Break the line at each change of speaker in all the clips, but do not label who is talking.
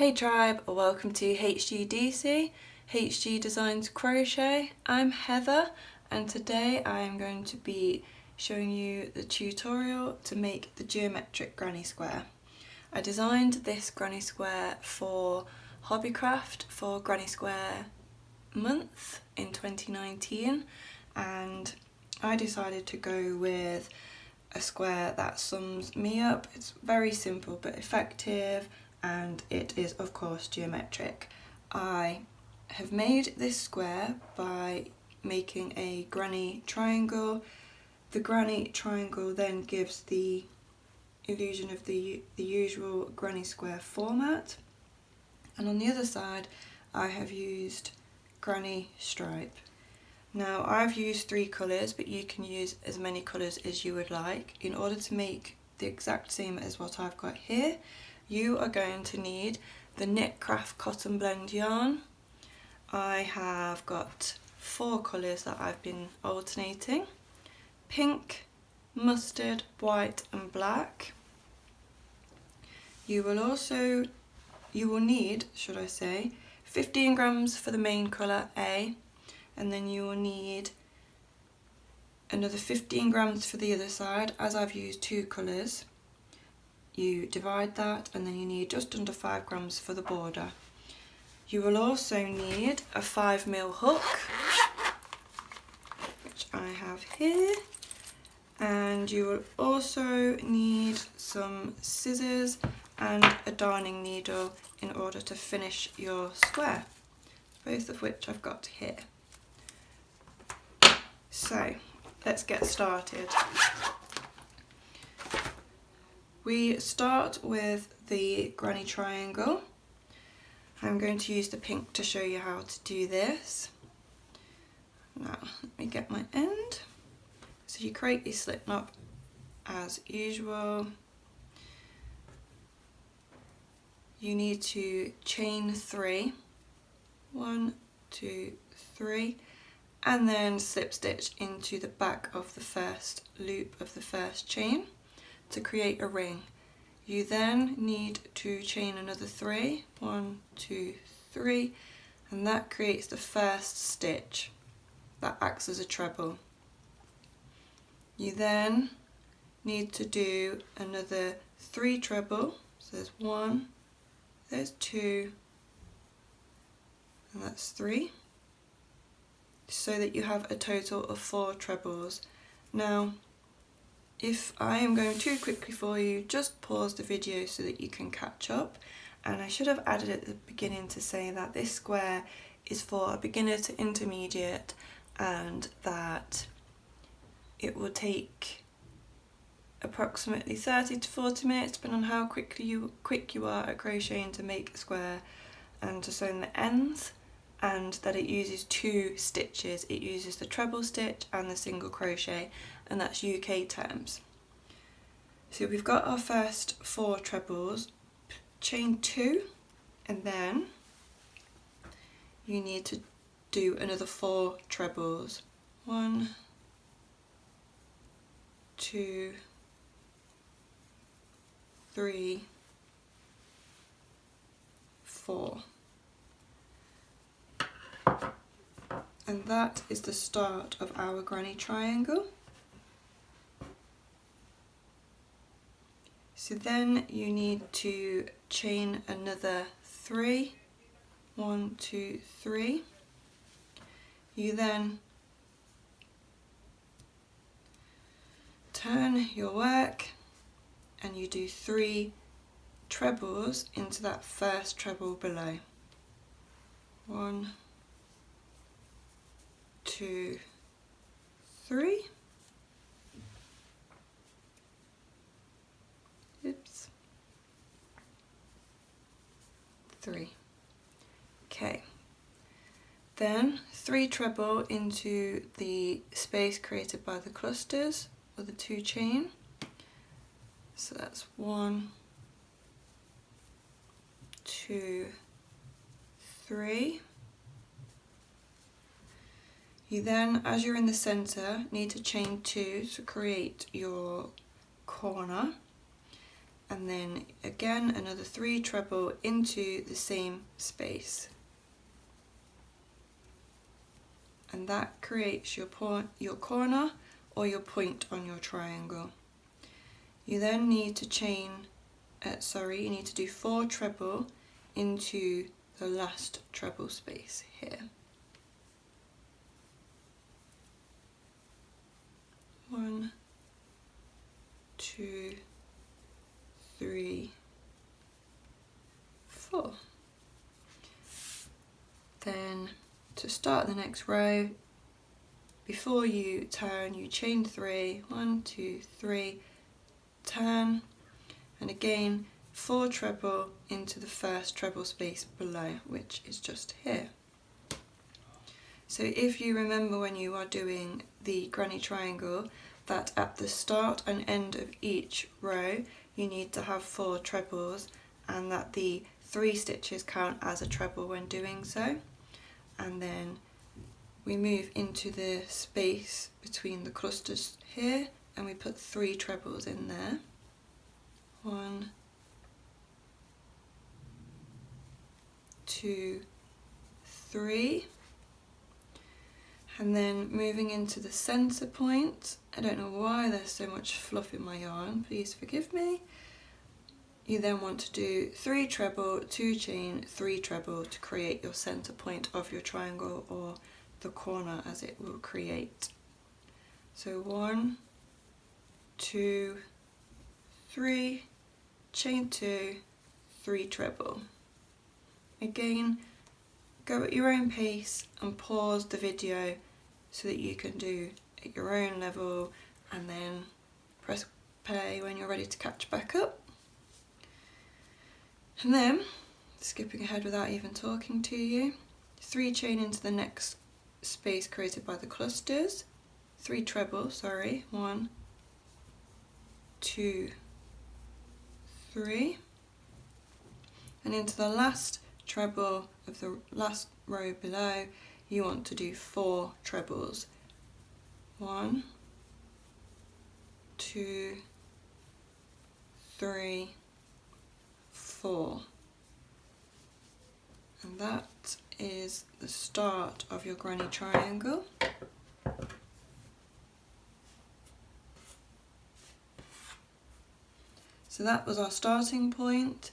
Hey tribe, welcome to HGDC, HGDesignsCrochet. I'm Heather and today I am going to be showing you the tutorial to make the geometric granny square. I designed this granny square for Hobbycraft for Granny Square month in 2019, and I decided to go with a square that sums me up. It's very simple but effective, and it is of course geometric. I have made this square by making a granny triangle. The granny triangle then gives the illusion of the usual granny square format, and on the other side I have used granny stripe. Now I've used 3 colours, but you can use as many colours as you would like. In order to make the exact same as what I've got here, you are going to need the Knit Craft Cotton Blend yarn. I have got 4 colours that I've been alternating: pink, mustard, white and black. You will need, 15 grams for the main colour A, and then you will need another 15 grams for the other side. As I've used 2 colours, you divide that, and then you need just under 5 grams for the border. You will also need a 5mm hook, which I have here, and you will also need some scissors and a darning needle in order to finish your square, both of which I've got here. So let's get started. We start with the granny triangle. I'm going to use the pink to show you how to do this. Now let me get my end. So you create your slip knot as usual. You need to chain 3, 1, 2, 3, and then slip stitch into the back of the first loop of the first chain to create a ring. You then need to chain another 3, 1, 2, 3, and that creates the first stitch that acts as a treble. You then need to do another 3 treble, so there's 1, there's 2, and that's 3, so that you have a total of 4 trebles. Now, if I am going too quickly for you, just pause the video so that you can catch up. And I should have added at the beginning to say that this square is for a beginner to intermediate, and that it will take approximately 30 to 40 minutes, depending on how quick you are at crocheting, to make a square and to sew in the ends, and that it uses 2 stitches. It uses the treble stitch and the single crochet, and that's UK terms. So we've got our first 4 trebles, chain 2, and then you need to do another 4 trebles. 1, 2, 3, 4. And that is the start of our granny triangle. So then you need to chain another 3, 1, 2, 3. You then turn your work and you do 3 trebles into that first treble below. 1, 2, 3. Oops. 3. Okay. Then 3 treble into the space created by the clusters, or the 2 chain. So that's 1, 2, 3. You then, as you're in the centre, need to chain 2 to create your corner, and then again another 3 treble into the same space, and that creates your corner or your point on your triangle. You then need to you need to do 4 treble into the last treble space here. 1, 2, 3, 4. Then to start the next row, before you turn, you chain 3, 1, 2, 3, turn, and again 4 treble into the first treble space below, which is just here. So if you remember when you are doing the granny triangle, that at the start and end of each row you need to have 4 trebles, and that the 3 stitches count as a treble when doing so. And then we move into the space between the clusters here and we put 3 trebles in there. 1, 2, 3. And then moving into the centre point, I don't know why there's so much fluff in my yarn, please forgive me. You then want to do 3 treble, 2 chain, 3 treble to create your centre point of your triangle, or the corner as it will create. So 1, 2, 3, chain 2, 3 treble. Again, go at your own pace and pause the video so that you can do at your own level, and then press play when you're ready to catch back up. And then, skipping ahead without even talking to you, 3 chain into the next space created by the clusters, 3 treble, 1, 2, 3, and into the last treble of the last row below you want to do 4 trebles. 1, 2, 3, 4. And that is the start of your granny triangle. So that was our starting point.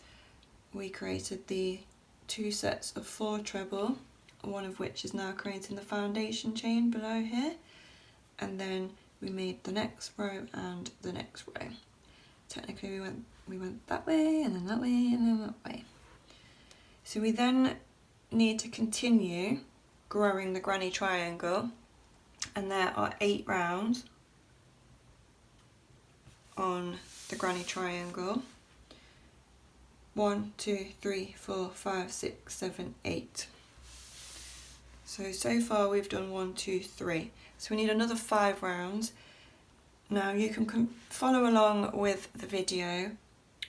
We created the 2 sets of 4 treble, one of which is now creating the foundation chain below here, and then we made the next row and the next row. Technically we went that way and then that way and then that way. So we then need to continue growing the granny triangle, and there are 8 rounds on the granny triangle. 1, 2, 3, 4, 5, 6, 7, 8. So far we've done 1, 2, 3. So we need another 5 rounds. Now you can follow along with the video,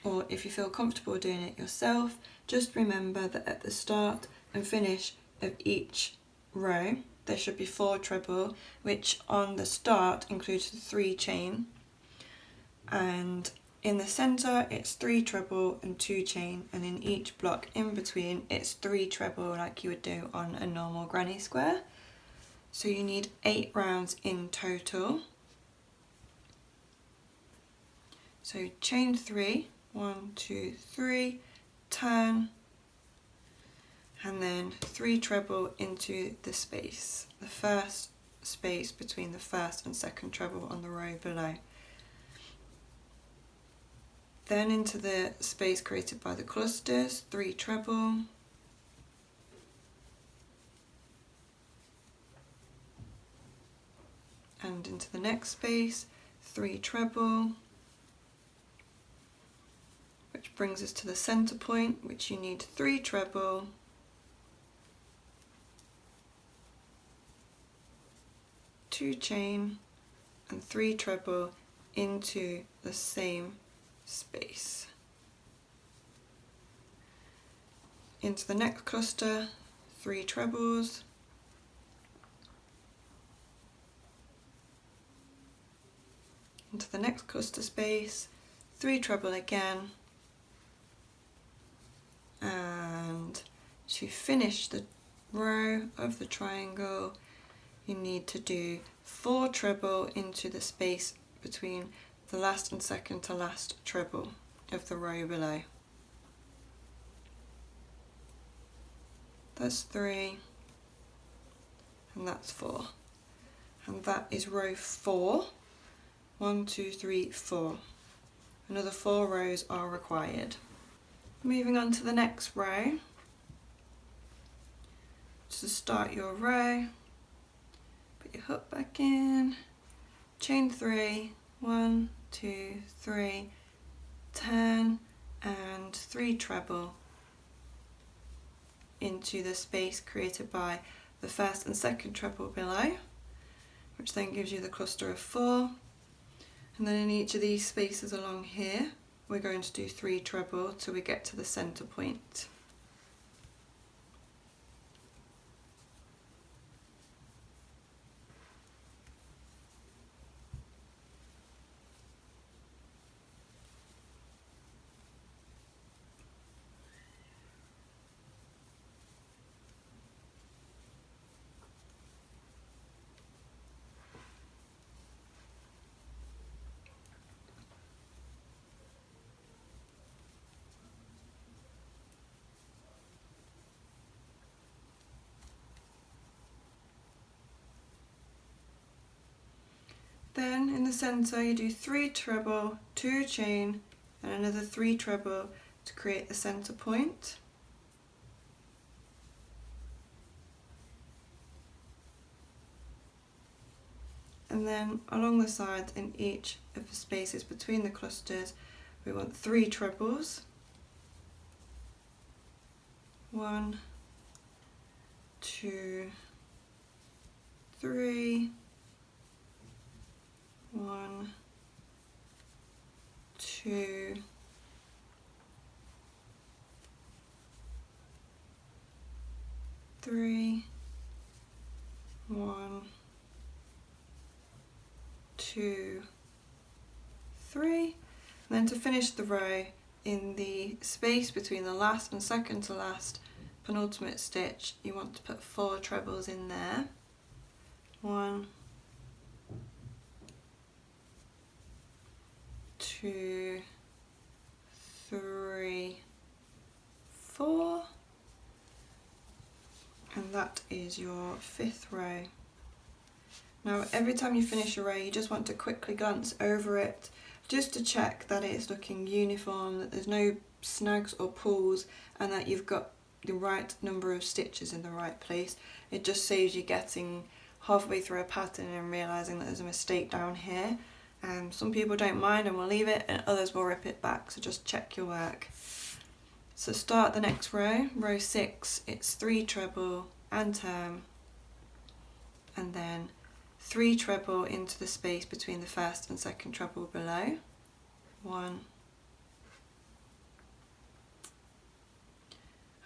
or if you feel comfortable doing it yourself, just remember that at the start and finish of each row there should be 4 treble, which on the start includes the 3 chain, and in the centre it's 3 treble and 2 chain, and in each block in between it's 3 treble like you would do on a normal granny square. So you need 8 rounds in total. So chain 3, 1, 2, 3, turn, and then 3 treble into the space, the first space between the first and second treble on the row below. Then into the space created by the clusters, 3 treble, and into the next space, 3 treble, which brings us to the centre point, which you need 3 treble, 2 chain, and 3 treble into the same space. Into the next cluster, 3 trebles, into the next cluster space, 3 treble again, And to finish the row of the triangle, you need to do 4 treble into the space between the last and second to last treble of the row below. That's 3, and that's 4. And that is row 4. 1, 2, 3, 4. Another 4 rows are required. Moving on to the next row. To start your row, put your hook back in, chain 3, 1, 2, 3, turn and 3 treble into the space created by the first and second treble below, which then gives you the cluster of 4. And then in each of these spaces along here, we're going to do 3 treble till we get to the center point. Then in the centre you do 3 treble, 2 chain and another 3 treble to create the centre point. And then along the sides in each of the spaces between the clusters we want 3 trebles. 1, 2, 3, 1, 2, 3, 1, 2, 3, and then to finish the row in the space between the last and second to last penultimate stitch you want to put 4 trebles in there. 1, 2, 3, 4, and that is your 5th row. Now every time you finish a row you just want to quickly glance over it just to check that it's looking uniform, that there's no snags or pulls and that you've got the right number of stitches in the right place. It just saves you getting halfway through a pattern and realising that there's a mistake down here. Some people don't mind and will leave it and others will rip it back, so just check your work. So start the next row, row 6, it's 3 treble and turn, and then 3 treble into the space between the first and second treble below. 1.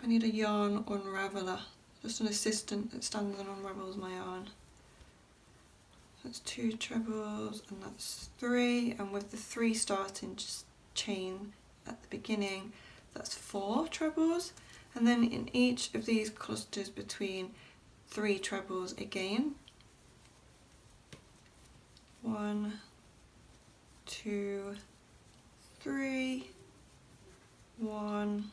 I need a yarn unraveller, just an assistant that stands and unravels my yarn. That's 2 trebles and that's 3, and with the 3 starting just chain at the beginning, that's 4 trebles, and then in each of these clusters between 3 trebles again. 1, 2, 3, 1,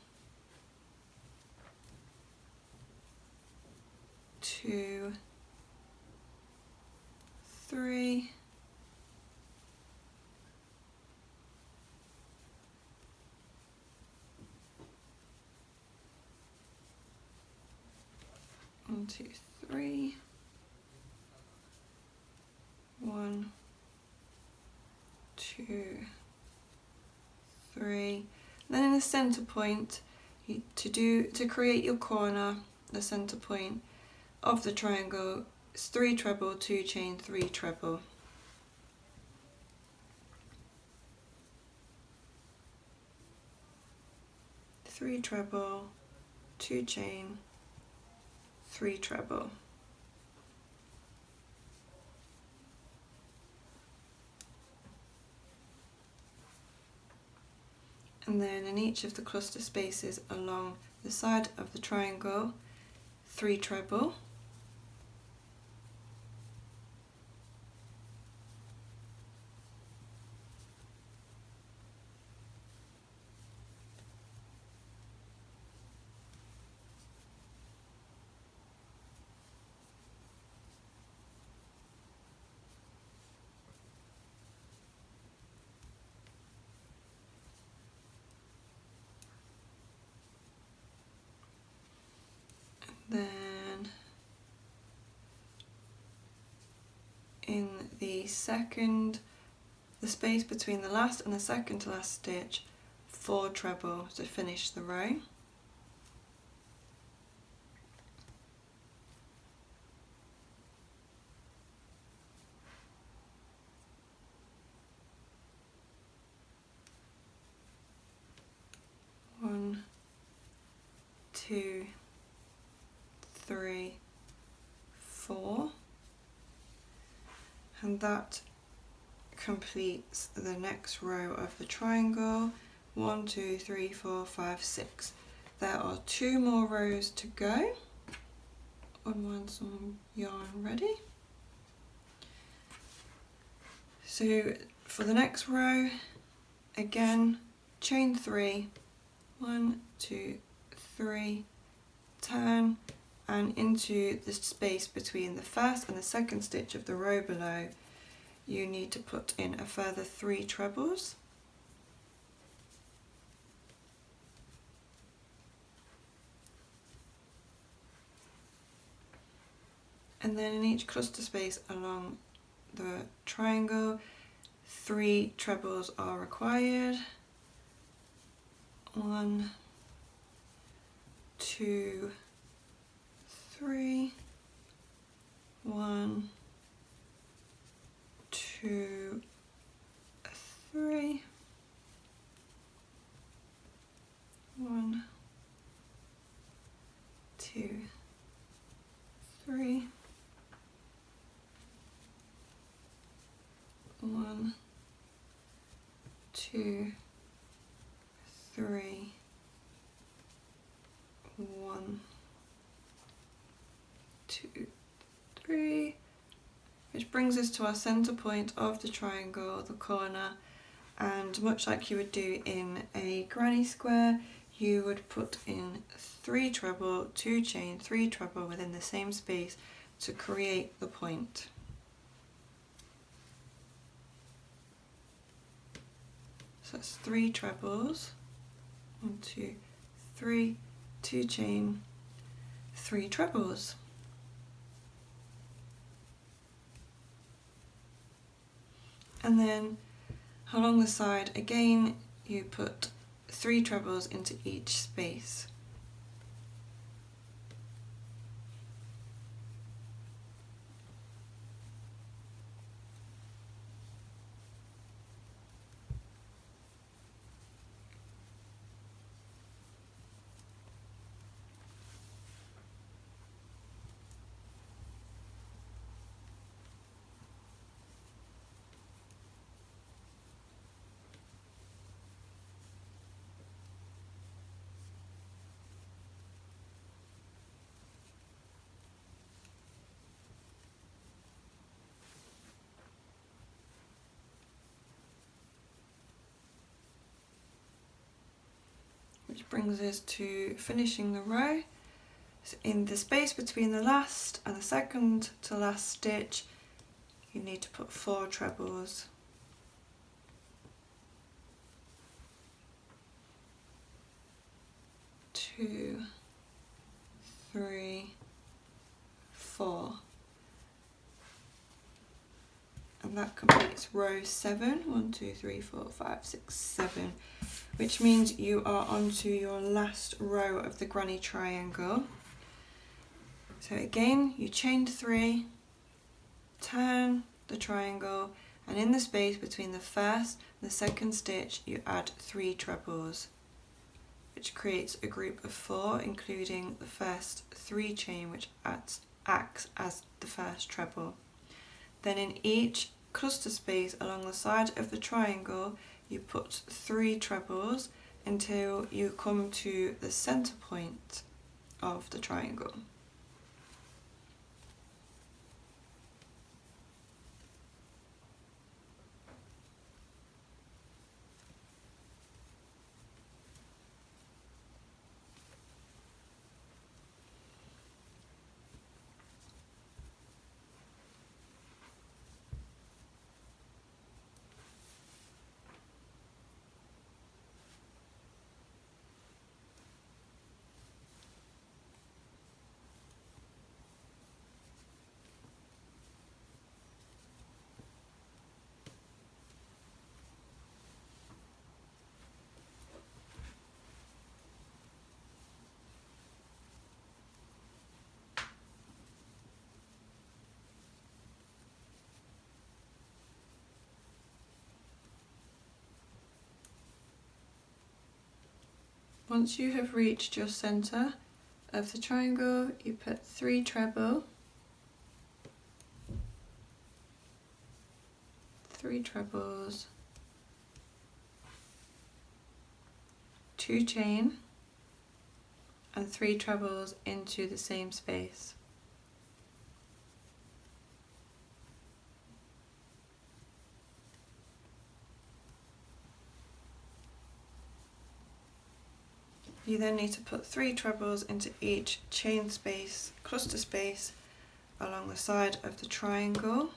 2, 3, 1, 2, 3, 1, 2, 3. Then in the center point, to create your corner, the center point of the triangle, it's 3 treble, 2 chain, 3 treble. Three treble, 2 chain, 3 treble. And then in each of the cluster spaces along the side of the triangle, 3 treble, then in the space between the last and the second to last stitch, 4 treble to finish the row. One, 2, 3, 4, and that completes the next row of the triangle. 1, 2, 3, 4, 5, 6. There are 2 more rows to go. Unwind some yarn ready. So for the next row, again, chain 3, 1, 2, 3, turn, and into the space between the first and the second stitch of the row below, you need to put in a further 3 trebles. And then in each cluster space along the triangle, 3 trebles are required. 1, 2, 3, 1, 2, 3, 1, 2, 3, 1, 2, 3, 1, 2, 3, which brings us to our center point of the triangle, the corner, and much like you would do in a granny square, you would put in 3 treble, 2 chain, 3 treble within the same space to create the point. So that's 3 trebles, 1, 2, 3, 2 chain, 3 trebles. And then along the side again you put 3 trebles into each space. Which brings us to finishing the row. So in the space between the last and the second to last stitch, you need to put 4 trebles. Two, 3, 4. And that completes row 7. 1, 2, 3, 4, 5, 6, 7. Which means you are onto your last row of the granny triangle. So again, you chain 3, turn the triangle, and in the space between the first and the second stitch, you add 3 trebles, which creates a group of 4, including the first 3 chain, which acts as the first treble. Then in each cluster space along the side of the triangle, you put 3 trebles, until you come to the center point of the triangle. Once you have reached your center of the triangle, you put 3 treble, 3 trebles, 2 chain and 3 trebles into the same space. You then need to put 3 trebles into each chain space, cluster space along the side of the triangle.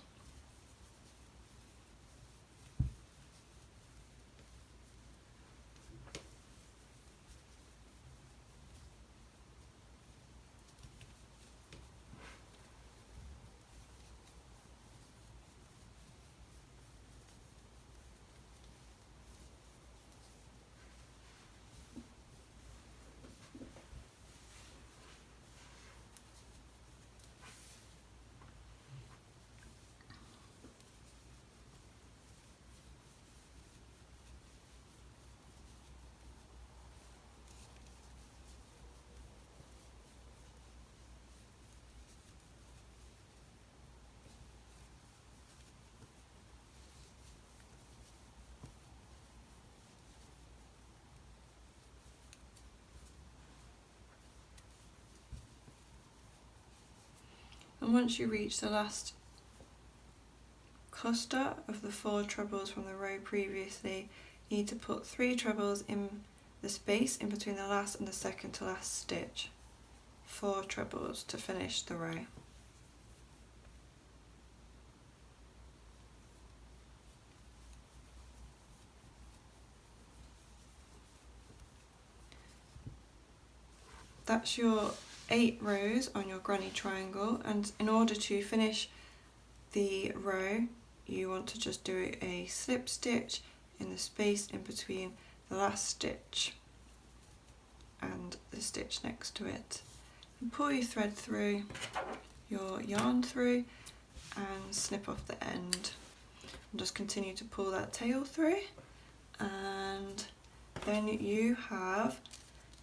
And once you reach the last cluster of the 4 trebles from the row previously, you need to put 3 trebles in the space in between the last and the second to last stitch. 4 trebles to finish the row. That's your 8 rows on your granny triangle, and in order to finish the row you want to just do a slip stitch in the space in between the last stitch and the stitch next to it. And pull your thread through, your yarn through, and snip off the end. And just continue to pull that tail through, and then you have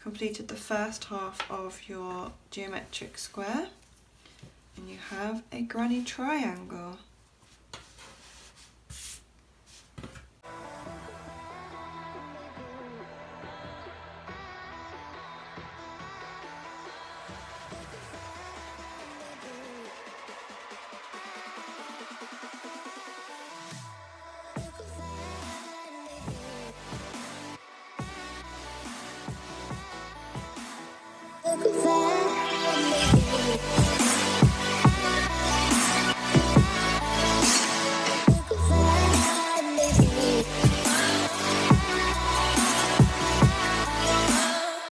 completed the first half of your geometric square and you have a granny triangle.
Look at that.